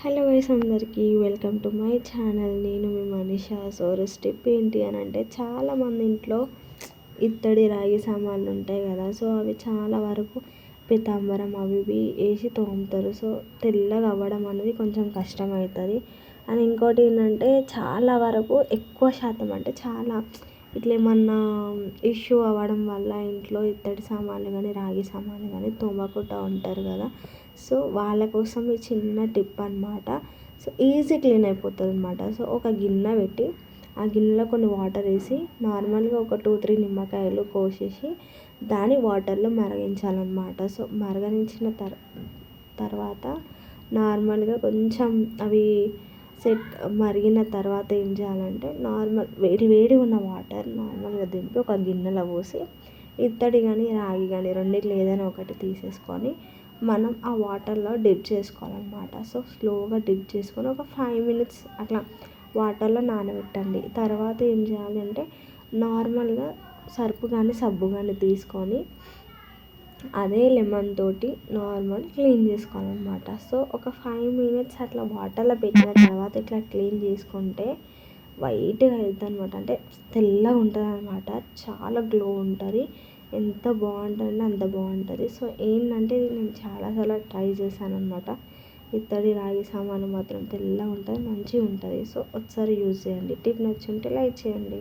Hello guys, అందరికీ welcome to my channel. నేను మీ Manisha. So step ఏంటి అని అంటే, చాలామంది ఇంట్లో ఇత్తడి రాగి సామాన్లు ఉంటాయి కదా. సో అవి చాలా వరకు పీతాంబరం అవి ఇవి వేసి తోముతారు. సో తెల్లగా అవ్వడం అనేది కొంచెం కష్టమవుతుంది. అండ్ ఇంకోటి ఏంటంటే, చాలా వరకు ఎక్కువ శాతం అంటే చాలా ఇట్లా ఏమన్నా ఇష్యూ అవ్వడం వల్ల ఇంట్లో ఇత్తడి సామాన్లు కానీ రాగి సామాన్లు కానీ తోమకుండా ఉంటారు కదా. సో వాళ్ళ కోసం ఈ చిన్న టిప్ అనమాట. సో ఈజీ క్లీన్ అయిపోతుంది అనమాట. సో ఒక గిన్నె పెట్టి ఆ గిన్నెలో కొన్ని వాటర్ వేసి నార్మల్గా ఒక 2-3 నిమ్మకాయలు కోసేసి దాని వాటర్లో మరిగించాలన్నమాట. సో మరగనించిన తర్వాత నార్మల్గా కొంచెం అవి సెట్ మరిగిన తర్వాత ఏం చేయాలంటే, నార్మల్ వేడి వేడి ఉన్న వాటర్ నార్మల్గా దింపి ఒక గిన్నెలో పోసి ఇత్తడి కానీ రాగి కానీ రెండిట్లో ఏదైనా ఒకటి తీసేసుకొని మనం ఆ వాటర్లో డిప్ చేసుకోవాలన్నమాట. సో స్లోగా డిప్ చేసుకొని ఒక 5 మినిట్స్ అట్లా వాటర్లో నానబెట్టండి. తర్వాత ఏం చేయాలి అంటే, నార్మల్గా సర్పు కానీ సబ్బు కానీ తీసుకొని అదే లెమన్ తోటి నార్మల్ క్లీన్ చేసుకోవాలన్నమాట. సో ఒక 5 మినిట్స్ అట్లా వాటర్లో పెట్టిన తర్వాత ఇట్లా క్లీన్ చేసుకుంటే వైట్గా అవుతుంది అనమాట. అంటే తెల్లగా ఉంటుంది అనమాట. చాలా గ్లో ఉంటుంది. ఎంత బాగుంటుందంటే అంత బాగుంటుంది. సో ఏంటంటే, ఇది నేను చాలాసార్లు ట్రై చేశాను అనమాట. ఇత్తడి రాగి సామాను మాత్రం తెల్లగా ఉంటుంది, మంచిగా ఉంటుంది. సో ఒకసారి యూజ్ చేయండి. టిప్ నచ్చుంటే లైక్ చేయండి.